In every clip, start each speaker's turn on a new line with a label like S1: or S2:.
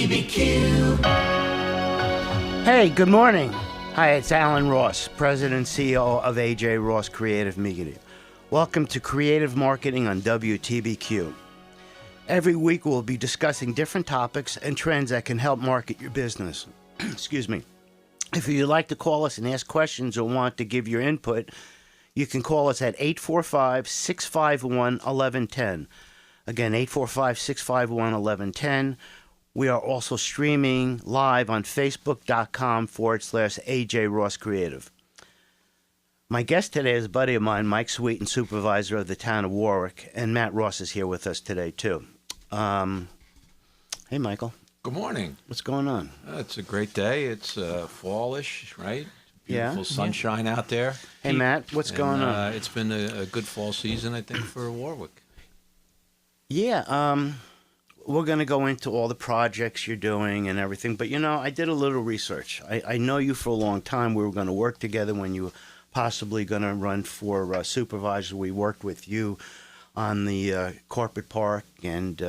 S1: WTBQ.
S2: Hey, good morning. Hi, it's Allan Ross, President and CEO of AJ Ross Creative Media. Welcome to Creative Marketing on WTBQ. Every week we'll be discussing different topics and trends that can help market your business. Excuse me. If you'd like to call us and ask questions or want to give your input, you can call us at 845-651-1110. Again, 845-651-1110. We are also streaming live on Facebook.com/AJ Ross Creative. My guest today is a buddy of mine, Mike Sweeton, Supervisor of the town of Warwick, and Matt Ross is here with us today, too. Hey, Michael.
S3: Good morning.
S2: What's going on?
S3: It's a great day. It's fallish, right? Beautiful sunshine out there.
S2: Hey, Matt, what's going on?
S3: It's been a good fall season, I think, for Warwick.
S2: Yeah, we're going to go into all the projects you're doing and everything. But, I did a little research. I know you for a long time. We were going to work together when you were possibly going to run for supervisor. We worked with you on the corporate park, and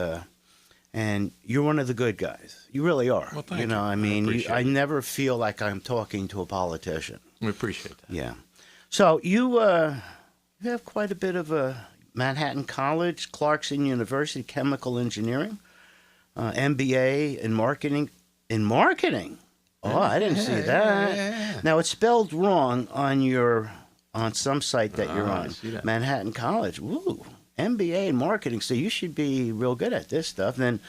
S2: you're one of the good guys. You really are.
S3: Well, thank you.
S2: I never feel like I'm talking to a politician.
S3: We appreciate that.
S2: Yeah. So you have quite a bit of Manhattan College, Clarkson University, chemical engineering, MBA in marketing. In marketing? Oh, I didn't see that.
S3: Yeah.
S2: Now it's spelled wrong on some site that you're on.
S3: I see that.
S2: Manhattan College. Ooh, MBA in marketing. So you should be real good at this stuff. Then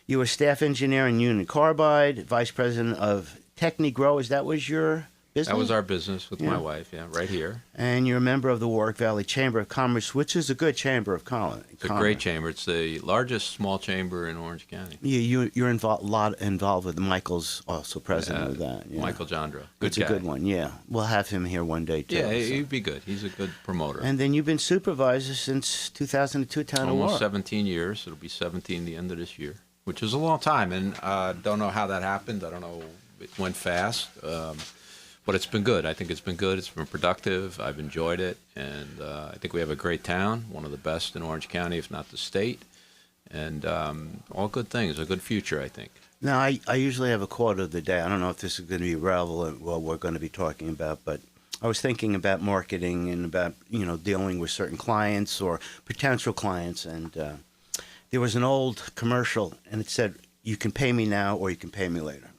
S2: you were staff engineer in Union Carbide, vice president of Technigrow. That was your business?
S3: That was our business with my wife, right here.
S2: And you're a member of the Warwick Valley Chamber of Commerce, which is a good chamber of commerce.
S3: It's a great chamber. It's the largest small chamber in Orange County.
S2: You're involved with Michael's also president of that. Yeah.
S3: Michael Jandra.
S2: It's a good one, yeah. We'll have him here one day, too.
S3: Yeah, he'd be good. He's a good promoter.
S2: And then you've been supervisor since 2002, town of
S3: Almost
S2: Warwick.
S3: 17 years. It'll be 17 the end of this year, which is a long time. And I don't know how that happened. I don't know. It went fast. But it's been good. I think it's been good. It's been productive. I've enjoyed it. And I think we have a great town, one of the best in Orange County, if not the state. And all good things, a good future, I think.
S2: Now, I usually have a quote of the day. I don't know if this is going to be relevant what we're going to be talking about, but I was thinking about marketing and about, dealing with certain clients or potential clients. And there was an old commercial, and it said, you can pay me now or you can pay me later.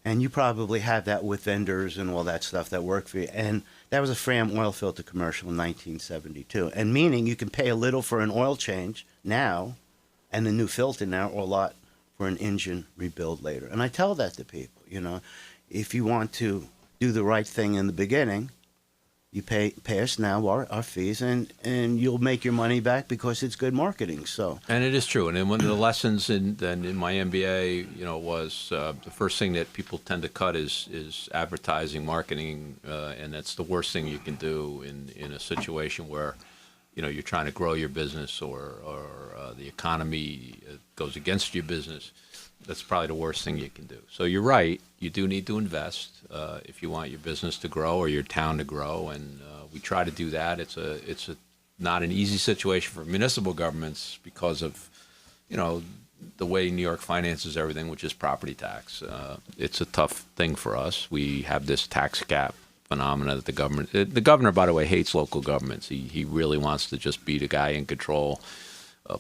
S2: And you probably have that with vendors and all that stuff that work for you. And that was a Fram oil filter commercial in 1972. And meaning you can pay a little for an oil change now and a new filter now, or a lot for an engine rebuild later. And I tell that to people, if you want to do the right thing in the beginning, you pay us now our fees, and you'll make your money back because it's good marketing. So,
S3: and it is true. And then one of the lessons in my MBA, was the first thing that people tend to cut is advertising, marketing, and that's the worst thing you can do in a situation where you're trying to grow your business or the economy goes against your business. That's probably the worst thing you can do. So you're right. You do need to invest if you want your business to grow or your town to grow, and we try to do that. It's not an easy situation for municipal governments because of the way New York finances everything, which is property tax. It's a tough thing for us. We have this tax cap phenomena that the governor, by the way, hates local governments. He really wants to just be the guy in control.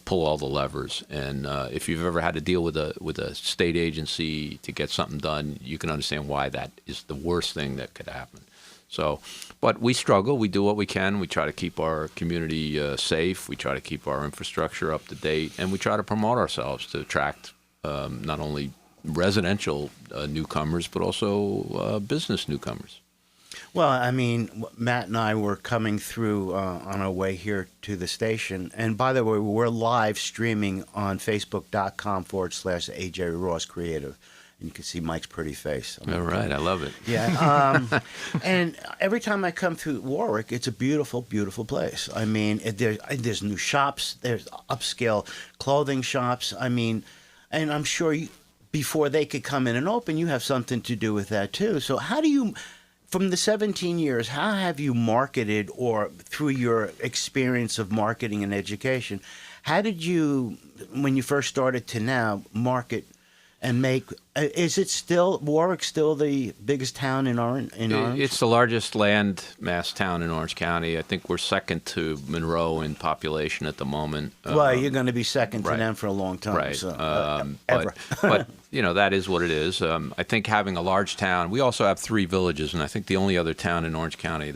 S3: Pull all the levers, and if you've ever had to deal with a state agency to get something done, you can understand why that is the worst thing that could happen. So, but we struggle. We do what we can. We try to keep our community safe. We try to keep our infrastructure up to date, and we try to promote ourselves to attract not only residential newcomers but also business newcomers.
S2: Well, Matt and I were coming through on our way here to the station. And by the way, we're live streaming on Facebook.com/AJ Ross Creative. And you can see Mike's pretty face.
S3: All right. I love it.
S2: Yeah. And every time I come through Warwick, it's a beautiful, beautiful place. There's new shops. There's upscale clothing shops. And I'm sure before they could come in and open, you have something to do with that, too. So how do you... From the 17 years, how have you marketed, or through your experience of marketing and education, how did you, when you first started to now, market and make. Is it still Warwick? Still the biggest town in Orange?
S3: It's the largest land mass town in Orange County. I think we're second to Monroe in population at the moment.
S2: Well, you're going to be second to
S3: right.
S2: them for a long time.
S3: Right.
S2: So, ever.
S3: but that is what it is. I think having a large town. We also have 3 villages, and I think the only other town in Orange County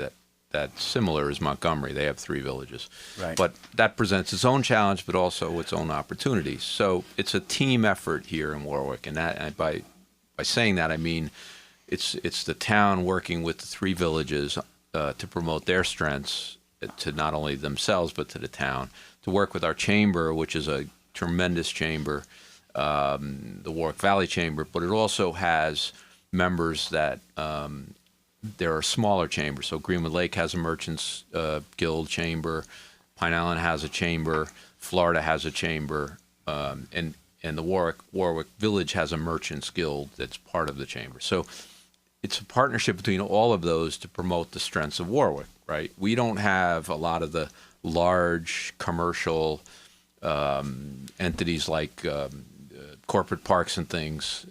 S3: that's similar is Montgomery. They have 3 villages.
S2: Right.
S3: But that presents its own challenge, but also its own opportunities. So it's a team effort here in Warwick, and by saying that, I mean it's the town working with the 3 villages to promote their strengths to not only themselves but to the town. To work with our chamber, which is a tremendous chamber, the Warwick Valley Chamber, but it also has members that. There are smaller chambers. So Greenwood Lake has a Merchants Guild chamber. Pine Island has a chamber. Florida has a chamber. And the Warwick Village has a Merchants Guild that's part of the chamber. So it's a partnership between all of those to promote the strengths of Warwick, right? We don't have a lot of the large commercial entities like corporate parks and things.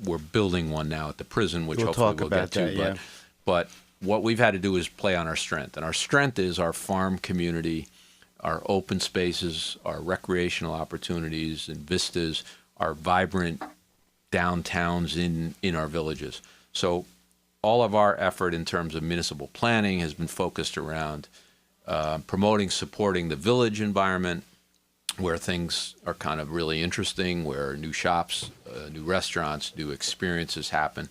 S3: We're building one now at the prison, which hopefully we'll get to.
S2: Yeah.
S3: But what we've had to do is play on our strength. And our strength is our farm community, our open spaces, our recreational opportunities and vistas, our vibrant downtowns in our villages. So all of our effort in terms of municipal planning has been focused around promoting, supporting the village environment, where things are kind of really interesting, where new shops, new restaurants, new experiences happen,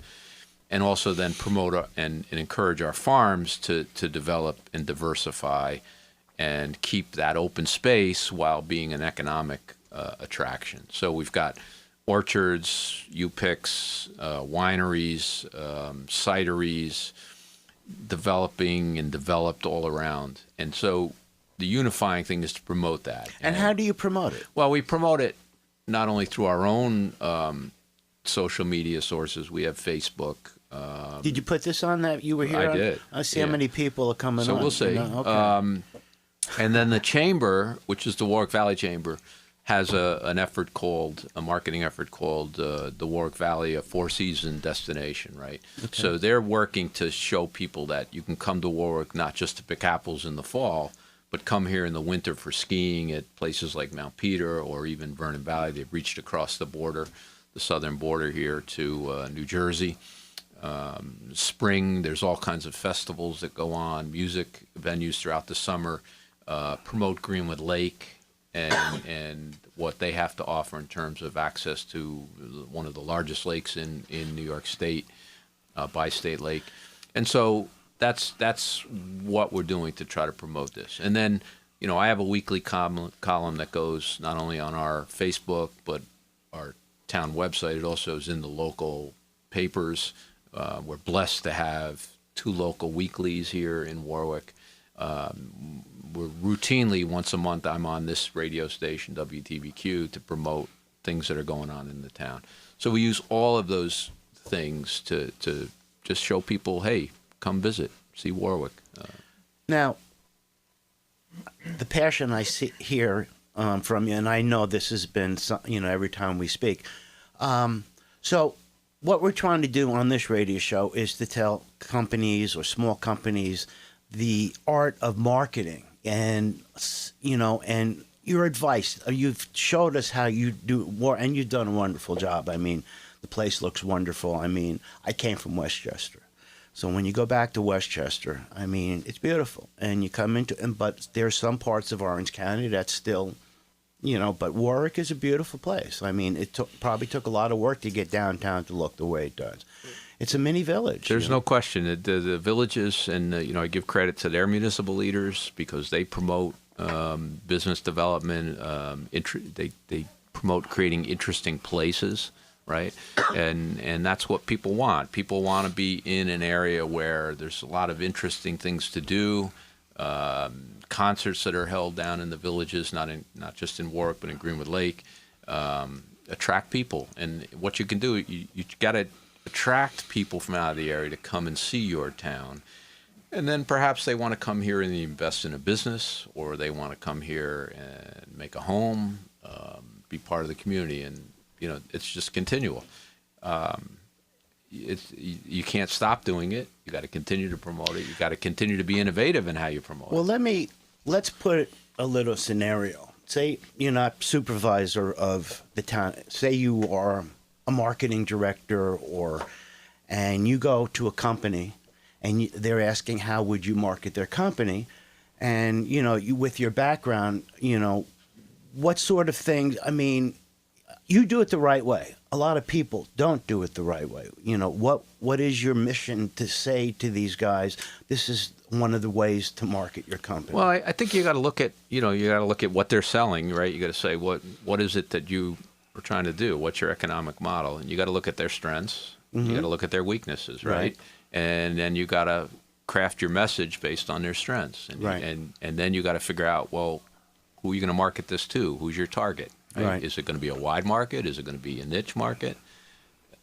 S3: and also then promote and encourage our farms to develop and diversify and keep that open space while being an economic attraction. So we've got orchards, U-picks, wineries, cideries, developing and developed all around. And so the unifying thing is to promote that.
S2: And how do you promote it?
S3: Well, we promote it not only through our own social media sources. We have Facebook.
S2: Did you put this on that you were here?
S3: I did.
S2: I see how many people are coming on.
S3: So we'll see.
S2: Okay.
S3: And then the chamber, which is the Warwick Valley Chamber, has a marketing effort called the Warwick Valley, a 4-season destination, right? Okay. So they're working to show people that you can come to Warwick not just to pick apples in the fall, but come here in the winter for skiing at places like Mount Peter or even Vernon Valley. They've reached across the border, the southern border here to New Jersey. Spring, there's all kinds of festivals that go on, music venues throughout the summer, promote Greenwood Lake and what they have to offer in terms of access to one of the largest lakes in New York State, Bi-State Lake. And so that's what we're doing to try to promote this. And then, I have a weekly column that goes not only on our Facebook, but our town website. It also is in the local papers. We're blessed to have 2 local weeklies here in Warwick. We're routinely, once a month, I'm on this radio station, WTBQ, to promote things that are going on in the town. So we use all of those things to just show people, hey, come visit, see Warwick.
S2: Now, the passion I hear from you, and I know this has been, every time we speak. So what we're trying to do on this radio show is to tell companies or small companies the art of marketing and your advice. You've showed us how you do more, and you've done a wonderful job. I mean, the place looks wonderful. I mean, I came from Westchester. So when you go back to Westchester, I mean, it's beautiful. And you come into, but there's some parts of Orange County that's still, but Warwick is a beautiful place. I mean, it probably took a lot of work to get downtown to look the way it does. It's a mini village.
S3: There's no question. The villages, and I give credit to their municipal leaders because they promote business development. They promote creating interesting places, right? And that's what people want. People want to be in an area where there's a lot of interesting things to do. Concerts that are held down in the villages, not just in Warwick, but in Greenwood Lake, attract people. And what you can do, you got to attract people from out of the area to come and see your town. And then perhaps they want to come here and invest in a business, or they want to come here and make a home, be part of the community. And, it's just continual. You can't stop doing it. You got to continue to promote it. You got to continue to be innovative in how you promote
S2: Well,
S3: it.
S2: let's put a little scenario. Say you're not supervisor of the town. Say you are a marketing director, and you go to a company, and they're asking how would you market their company, and you with your background, what sort of things. I mean, you do it the right way. A lot of people don't do it the right way. What is your mission to say to these guys? This is one of the ways to market your company.
S3: Well, I think you got to look at what they're selling, right? You got to say what is it that you are trying to do? What's your economic model? And you got to look at their strengths. Mm-hmm. You got to look at their weaknesses, right? And then you got to craft your message based on their strengths. And then you got to figure out, well, who are you going to market this to? Who's your target? Right? Is it going to be a wide market? Is it going to be a niche market?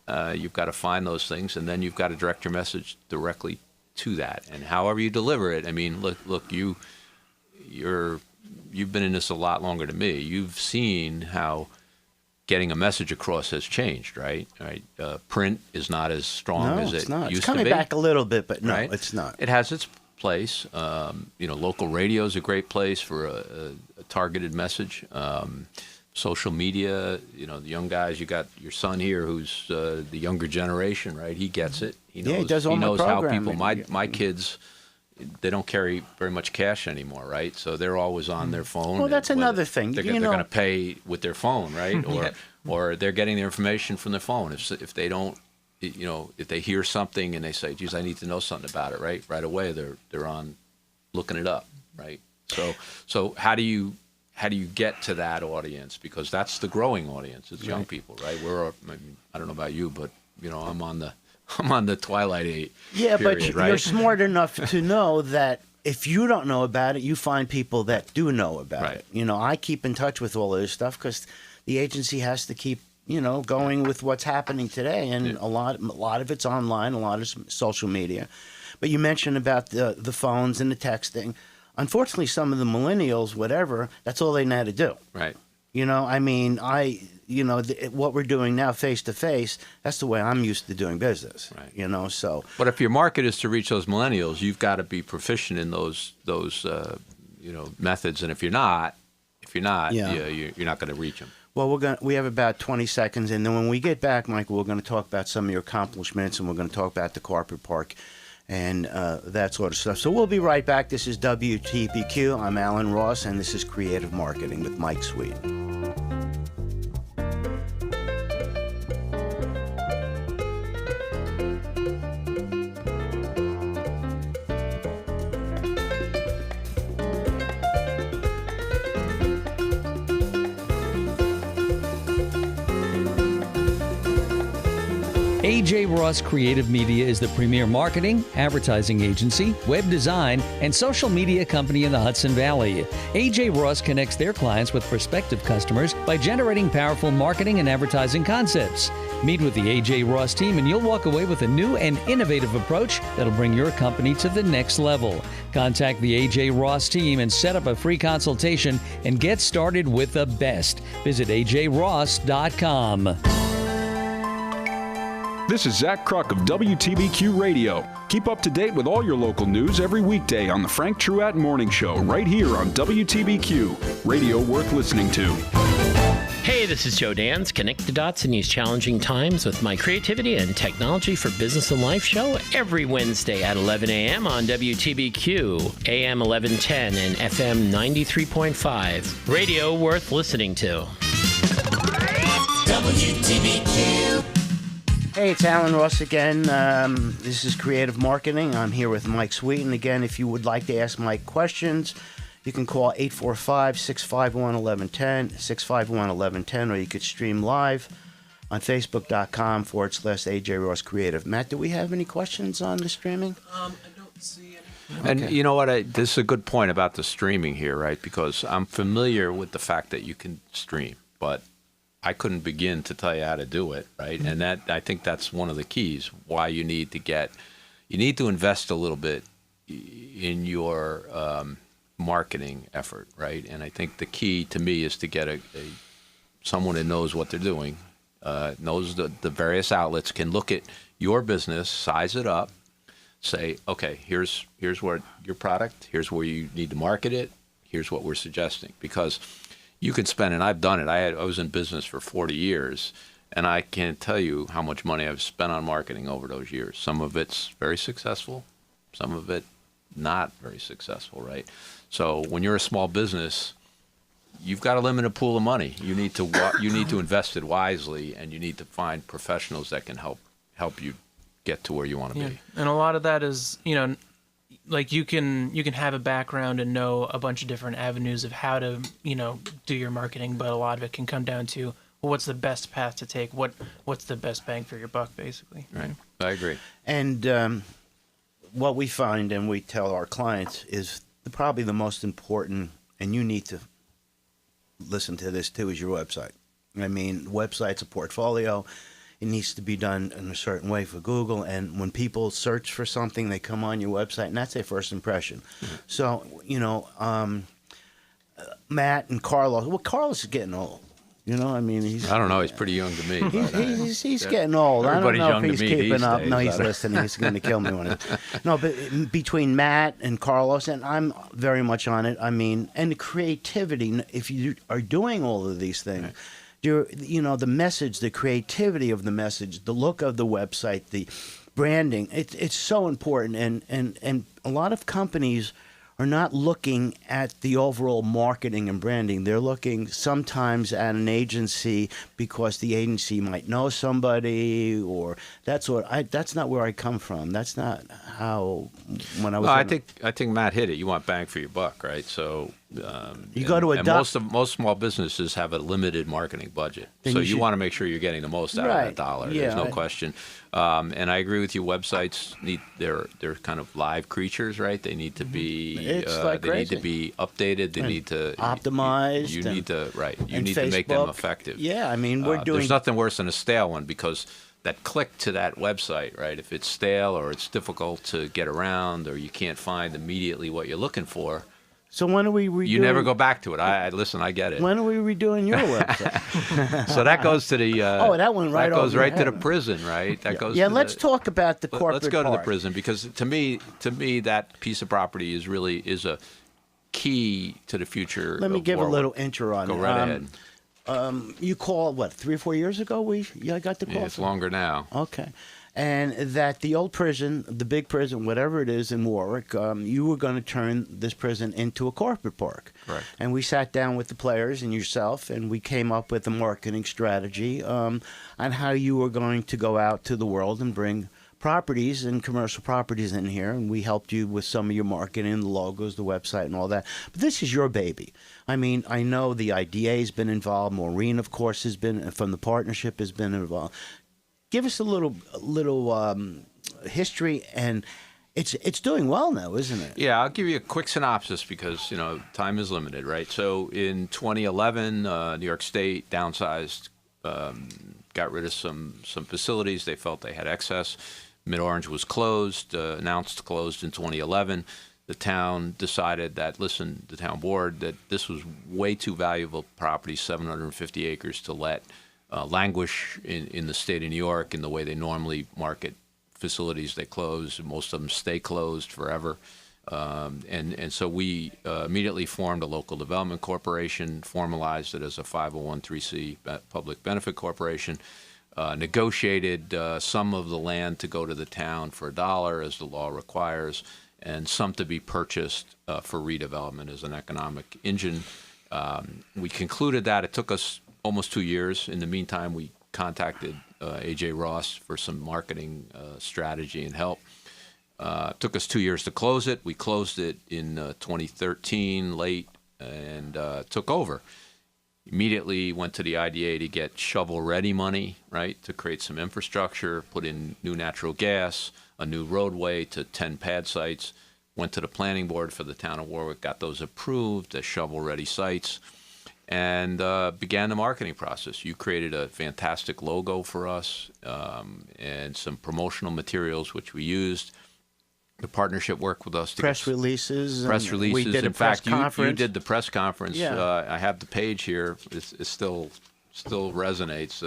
S3: You've got to find those things, and then you've got to direct your message directly to that. And however you deliver it, I mean, look, you've been in this a lot longer than me. You've seen how getting a message across has changed, right? Print is not as strong as it used to be.
S2: It's coming back a little bit, but no,
S3: right?
S2: It's not.
S3: It has its place. Local radio is a great place for a targeted message. Social media, the young guys, you got your son here who's the younger generation, right? He gets it. He knows,
S2: he does all
S3: he knows
S2: my
S3: how
S2: programming.
S3: people, my kids, they don't carry very much cash anymore, right? So they're always on their phone.
S2: Well, that's another thing.
S3: They're going to pay with their phone, right? Or they're getting their information from their phone. If they don't, if they hear something and they say, geez, I need to know something about it, right away they're on looking it up, right? So how do you get to that audience? Because that's the growing audience. It's young people, right? I don't know about you, but I'm on the twilight age. Yeah, period,
S2: but you're smart enough to know that if you don't know about it, you find people that do know about it. I keep in touch with all of this stuff because the agency has to keep going with what's happening today, and a lot of it's online, a lot of social media. But you mentioned about the phones and the texting. Unfortunately, some of the millennials, whatever, that's all they know how to do.
S3: Right.
S2: What we're doing now face to face, that's the way I'm used to doing business. Right. So. But
S3: if your market is to reach those millennials, you've got to be proficient in those methods. And if you're not, you're not going to reach them.
S2: Well, we have about 20 seconds, and then when we get back, Michael, we're going to talk about some of your accomplishments, and we're going to talk about the carpet park and that sort of stuff. So we'll be right back. This is WTBQ. I'm Allan Ross, and this is Creative Marketing with Mike Sweeton.
S1: A.J. Ross Creative Media is the premier marketing, advertising agency, web design, and social media company in the Hudson Valley. A.J. Ross connects their clients with prospective customers by generating powerful marketing and advertising concepts. Meet with the A.J. Ross team and you'll walk away with a new and innovative approach that'll bring your company to the next level. Contact the A.J. Ross team and set up a free consultation and get started with the best. Visit ajross.com.
S4: This is Zach Kruk of WTBQ Radio. Keep up to date with all your local news every weekday on the Frank Truett Morning Show right here on WTBQ, radio worth listening to.
S5: Hey, this is Joe Dans. Connect the dots in these challenging times with my creativity and technology for business and life show every Wednesday at 11 a.m. on WTBQ, AM 1110 and FM 93.5. Radio worth listening to.
S6: WTBQ.
S2: Hey, it's Allan Ross again. This is Creative Marketing. I'm here with Mike Sweeton. Again, if you would like to ask Mike questions, you can call 845-651-1110, 651-1110, or you could stream live on Facebook.com/AJ Ross Creative. Matt, do we have any questions on the streaming?
S7: I don't see any.
S3: And
S2: Okay.
S3: you know what? This is a good point about the streaming here, right? Because I'm familiar with the fact that you can stream, but I couldn't begin to tell you how to do it, right? And that, I think that's one of the keys why you need to invest a little bit in your marketing effort, right? And I think the key to me is to get someone that knows what they're doing knows the various outlets, can look at your business, size it up, say, okay, here's where your product, here's where you need to market it, here's what we're suggesting. Because you can spend, and I've done it, I was in business for 40 years, and I can't tell you how much money I've spent on marketing over those years. Some of it's very successful, some of it not very successful, right? So when you're a small business, you've got a limited pool of money. You need to invest it wisely, and you need to find professionals that can help you get to where you want to be.
S6: And a lot of that is, like you can have a background and know a bunch of different avenues of how to, do your marketing, but a lot of it can come down to, well, what's the best path to take? What's the best bang for your buck, basically?
S3: Right. I agree.
S2: And what we find and we tell our clients is probably the most important, and you need to listen to this too, is your website. I mean, website's a portfolio. It needs to be done in a certain way for Google. And when people search for something, they come on your website, and that's their first impression. Mm-hmm. So, Matt and Carlos. Well, Carlos is getting old. I don't
S3: know. He's pretty young to me.
S2: He's getting old.
S3: Everybody's
S2: I don't know if he's keeping up.
S3: Days,
S2: no, he's listening. He's going to kill me when No, but between Matt and Carlos, and I'm very much on it. And the creativity. If you are doing all of these things. Right. The message, the creativity of the message, the look of the website, the branding, it's so important. And a lot of companies are not looking at the overall marketing and branding. They're looking sometimes at an agency because the agency might know somebody, or that's not where I come from. That's not how when I was.
S3: Well, I think Matt hit it. You want bang for your buck, right? So
S2: you go to
S3: most small businesses have a limited marketing budget, so you want to make sure you're getting the most out of that dollar.
S2: Yeah,
S3: there's no question. And I agree with you. Websites they're kind of live creatures, right? They need to be need to be updated. They need to
S2: optimized.
S3: You need to make them effective.
S2: Yeah, we're doing.
S3: There's nothing worse than a stale one, because that click to that website, right? If it's stale or it's difficult to get around, or you can't find immediately what you're looking for.
S2: So when are we redoing?
S3: You never go back to it. I get it.
S2: When are we redoing your website?
S3: So that goes to the.
S2: That went right.
S3: That goes right to the prison, right? That goes.
S2: Yeah, let's talk about the corporate.
S3: Let's go to
S2: part.
S3: the prison, because to me, that piece of property is a key to the future.
S2: Let me give
S3: Warwick.
S2: a little intro on it.
S3: Go right ahead.
S2: You called 3 or 4 years ago? I got the call.
S3: Yeah, it's longer now.
S2: Okay. And that the old prison, the big prison, whatever it is in Warwick, you were going to turn this prison into a corporate park.
S3: Correct.
S2: And we sat down with the players and yourself, and we came up with a marketing strategy on how you were going to go out to the world and bring properties and commercial properties in here. And we helped you with some of your marketing, the logos, the website, and all that. But this is your baby. I know the IDA has been involved. Maureen, of course, has been from the partnership, has been involved. Give us a little history, and it's doing well now, isn't it?
S3: Yeah, I'll give you a quick synopsis, because time is limited, right? So in 2011, New York State downsized, got rid of some facilities. They felt they had excess. Mid-Orange was closed, announced closed in 2011. The town decided that, the town board, that this was way too valuable property, 750 acres, to let languish in the state of New York in the way they normally market facilities. They close. Most of them stay closed forever. And so we immediately formed a local development corporation, formalized it as a 501(c) public benefit corporation, negotiated some of the land to go to the town for $1, as the law requires, and some to be purchased for redevelopment as an economic engine. We concluded that. It took us almost 2 years. In the meantime, we contacted A.J. Ross for some marketing strategy and help. Took us 2 years to close it. We closed it in 2013, late, and took over. Immediately went to the IDA to get shovel-ready money, right, to create some infrastructure, put in new natural gas, a new roadway to 10 pad sites. Went to the planning board for the town of Warwick, got those approved as shovel-ready sites, and began the marketing process. You created a fantastic logo for us and some promotional materials, which we used. The partnership worked with us to
S2: press releases.
S3: We did
S2: a press conference.
S3: You did the press conference.
S2: Yeah.
S3: I have the page here. It still resonates.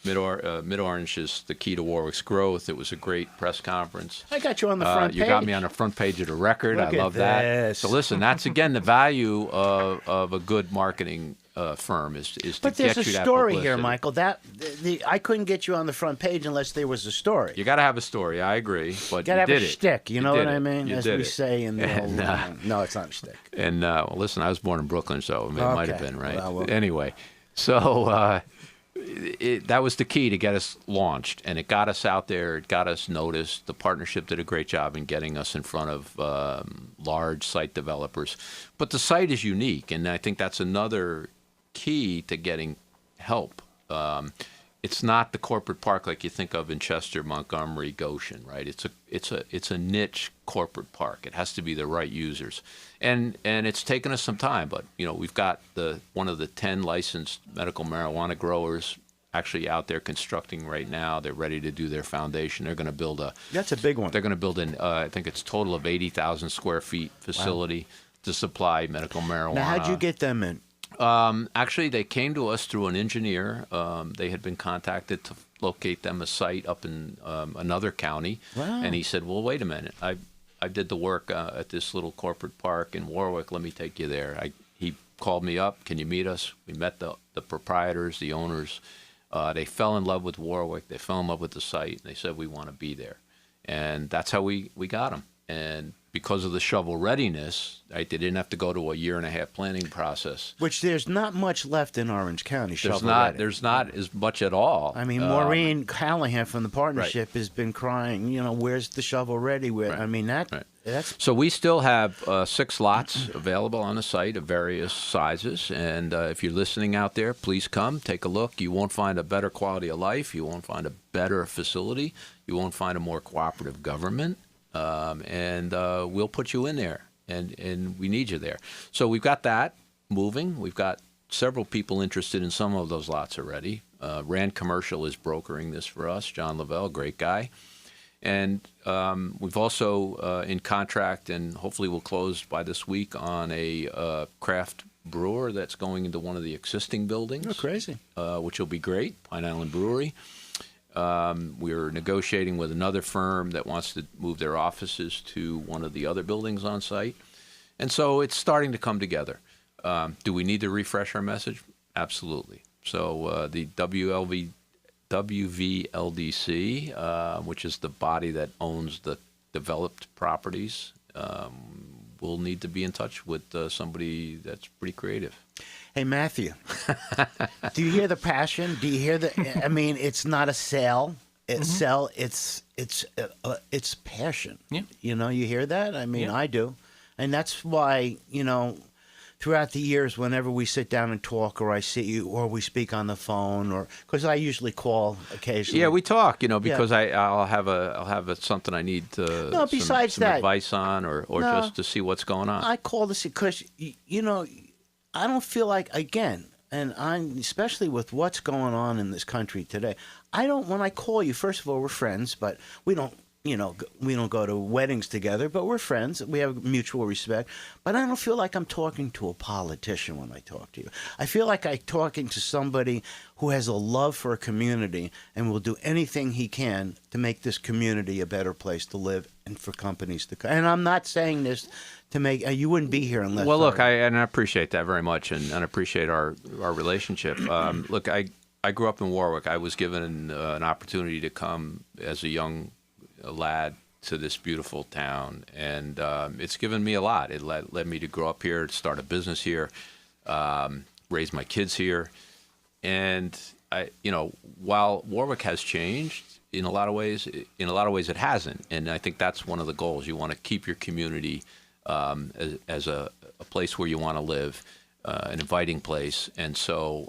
S3: Mid-Orange is the key to Warwick's growth. It was a great press conference.
S2: I got you on the front page.
S3: You got me on the front page of the Record.
S2: Look
S3: I love
S2: at
S3: that.
S2: this.
S3: So listen, that's again the value of a good marketing firm is to
S2: But
S3: get you
S2: there's a
S3: that
S2: story
S3: publicity.
S2: here, Michael. I couldn't get you on the front page unless there was a story.
S3: You got to have a story. I agree, but
S2: Gotta
S3: you
S2: have
S3: did
S2: a
S3: it.
S2: shtick, you know
S3: did
S2: what I
S3: it.
S2: mean?
S3: You
S2: As
S3: did
S2: we
S3: it.
S2: say in the old
S3: And,
S2: no, it's not a shtick.
S3: And listen, I was born in Brooklyn, so it might have
S2: Okay.
S3: been, right?
S2: Well.
S3: Anyway, so that was the key to get us launched, and it got us out there. It got us noticed. The partnership did a great job in getting us in front of large site developers. But the site is unique, and I think that's another key to getting help. It's not the corporate park like you think of in Chester, Montgomery, Goshen, right? It's a niche corporate park. It has to be the right users, and it's taken us some time. But we've got one of the 10 licensed medical marijuana growers actually out there constructing right now. They're ready to do their foundation. They're going to build
S2: That's a big one.
S3: They're going to build I think it's a total of 80,000 square feet facility to supply medical marijuana.
S2: Now, how'd you get them in?
S3: Actually, they came to us through an engineer. They had been contacted to locate them a site up in another county.
S2: Wow.
S3: And he said, well, wait a minute. I did the work at this little corporate park in Warwick. Let me take you there. He called me up. Can you meet us? We met the proprietors, the owners. They fell in love with Warwick. They fell in love with the site. And they said, we want to be there. And that's how we got them. And because of the shovel readiness, right, they didn't have to go to a 1.5-year planning process.
S2: Which there's not much left in Orange County.
S3: There's not as much at all.
S2: I mean, Maureen Callahan from the partnership has been crying. Where's the shovel ready? I mean, that's.
S3: So we still have 6 lots available on the site of various sizes, and if you're listening out there, please come take a look. You won't find a better quality of life. You won't find a better facility. You won't find a more cooperative government. And we'll put you in there, and we need you there. So we've got that moving. We've got several people interested in some of those lots already. Rand Commercial is brokering this for us. John Lavelle, great guy. And we've also in contract, and hopefully we'll close by this week, on a craft brewer that's going into one of the existing buildings.
S2: Oh, crazy.
S3: Which will be great, Pine Island Brewery. We're negotiating with another firm that wants to move their offices to one of the other buildings on site. And so it's starting to come together. Do we need to refresh our message? Absolutely. So the WVLDC, which is the body that owns the developed properties, will need to be in touch with somebody that's pretty creative.
S2: Hey, Matthew, do you hear the passion? Do you hear I mean, it's not a sale. It's passion.
S6: Yeah.
S2: You hear that? I mean,
S6: Yeah.
S2: I do. And that's why, throughout the years, whenever we sit down and talk, or I see you, or we speak on the phone, or because I usually call occasionally.
S3: Yeah, we talk, because I'll have something I need to
S2: No, besides
S3: some
S2: that.
S3: advice on, or
S2: No.
S3: just to see what's going on.
S2: I call this because, I don't feel like, again, and I'm especially with what's going on in this country today, when I call you, first of all, we're friends, but we don't go to weddings together, but we're friends. We have mutual respect. But I don't feel like I'm talking to a politician when I talk to you. I feel like I'm talking to somebody who has a love for a community and will do anything he can to make this community a better place to live and for companies to come. And I'm not saying this to make you wouldn't be here unless.
S3: Well, look, I appreciate that very much, and appreciate our relationship. Look, I grew up in Warwick. I was given an opportunity to come as a young lad to this beautiful town, and it's given me a lot. It led me to grow up here, start a business here, raise my kids here, and while Warwick has changed in a lot of ways, it hasn't, and I think that's one of the goals. You want to keep your community as a place where you want to live, an inviting place. And so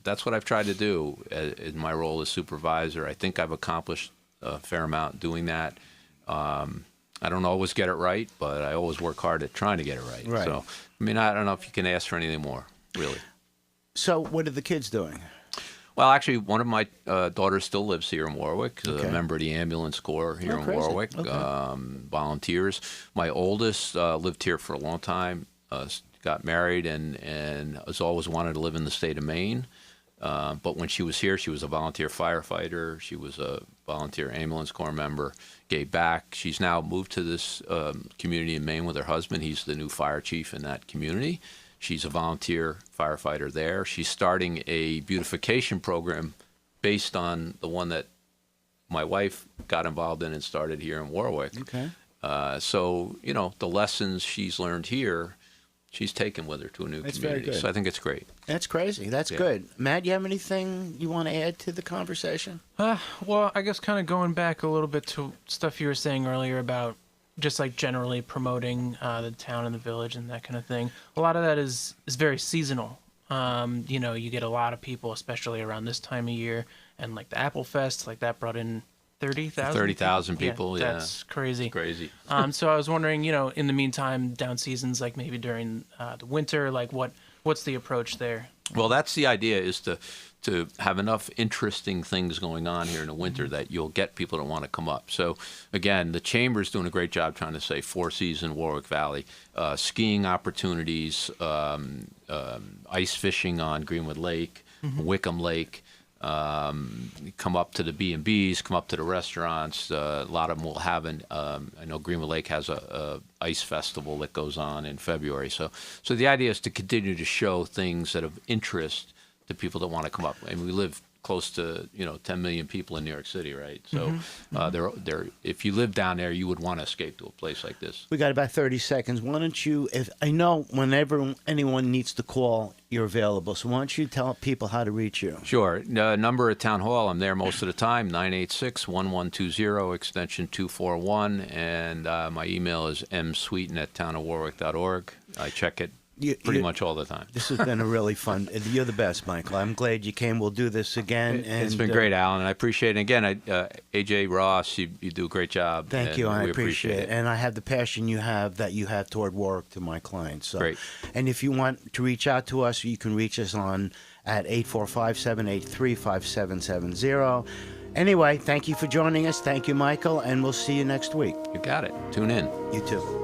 S3: that's what I've tried to do in my role as supervisor. I think I've accomplished a fair amount doing that. I don't always get it right, but I always work hard at trying to get it right.
S2: Right.
S3: So, I don't know if you can ask for anything more, really.
S2: So what are the kids doing?
S3: Well, actually, one of my daughters still lives here in Warwick,
S2: Okay.
S3: a member of the ambulance corps here in
S2: crazy.
S3: Warwick,
S2: Okay.
S3: volunteers. My oldest lived here for a long time, got married, and has always wanted to live in the state of Maine. But when she was here, she was a volunteer firefighter. She was a volunteer ambulance corps member, gave back. She's now moved to this community in Maine with her husband. He's the new fire chief in that community. She's a volunteer firefighter there. She's starting a beautification program based on the one that my wife got involved in and started here in Warwick.
S2: Okay.
S3: So, the lessons she's learned here, she's taken with her to a new
S2: That's
S3: community.
S2: very good.
S3: So I think it's great.
S2: That's crazy. That's good. Matt, you have anything you want to add to the conversation?
S6: Well, I guess kind of going back a little bit to stuff you were saying earlier about just like generally promoting the town and the village and that kind of thing. A lot of that is very seasonal. You get a lot of people, especially around this time of year, and like the Apple Fest, like that brought in 30,000.
S3: 30,000 people. Yeah,
S6: that's crazy.
S3: Crazy.
S6: So I was wondering, in the meantime, down seasons, like maybe during the winter, like what's the approach there?
S3: Well, that's the idea, is to have enough interesting things going on here in the winter that you'll get people to want to come up. So, again, the Chamber's doing a great job trying to say four-season Warwick Valley, skiing opportunities, ice fishing on Greenwood Lake, Wickham Lake, come up to the B&Bs, come up to the restaurants. A lot of them will have I know Greenwood Lake has a ice festival that goes on in February. So the idea is to continue to show things that of interest to people that want to come up. And we live close to 10 million people in New York City, right? So if you live down there, you would want to escape to a place like this.
S2: We got about 30 seconds. Why don't you, if I know whenever anyone needs to call, you're available. So why don't you tell people how to reach you?
S3: Sure. Number at Town Hall, I'm there most of the time, 986-1120, extension 241. And my email is msweeton@townofwarwick.org. I check it pretty much all the time.
S2: This has been a really fun. You're the best, Michael. I'm glad you came. We'll do this again.
S3: It's been great, Alan, and I appreciate it. Again, AJ Ross, you do a great job.
S2: Thank you. I appreciate it. And I have the passion you have toward Warwick to my clients. So.
S3: Great.
S2: And if you want to reach out to us, you can reach us at 845-783-5770. Anyway, thank you for joining us. Thank you, Michael, and we'll see you next week.
S3: You got it. Tune in.
S2: You too.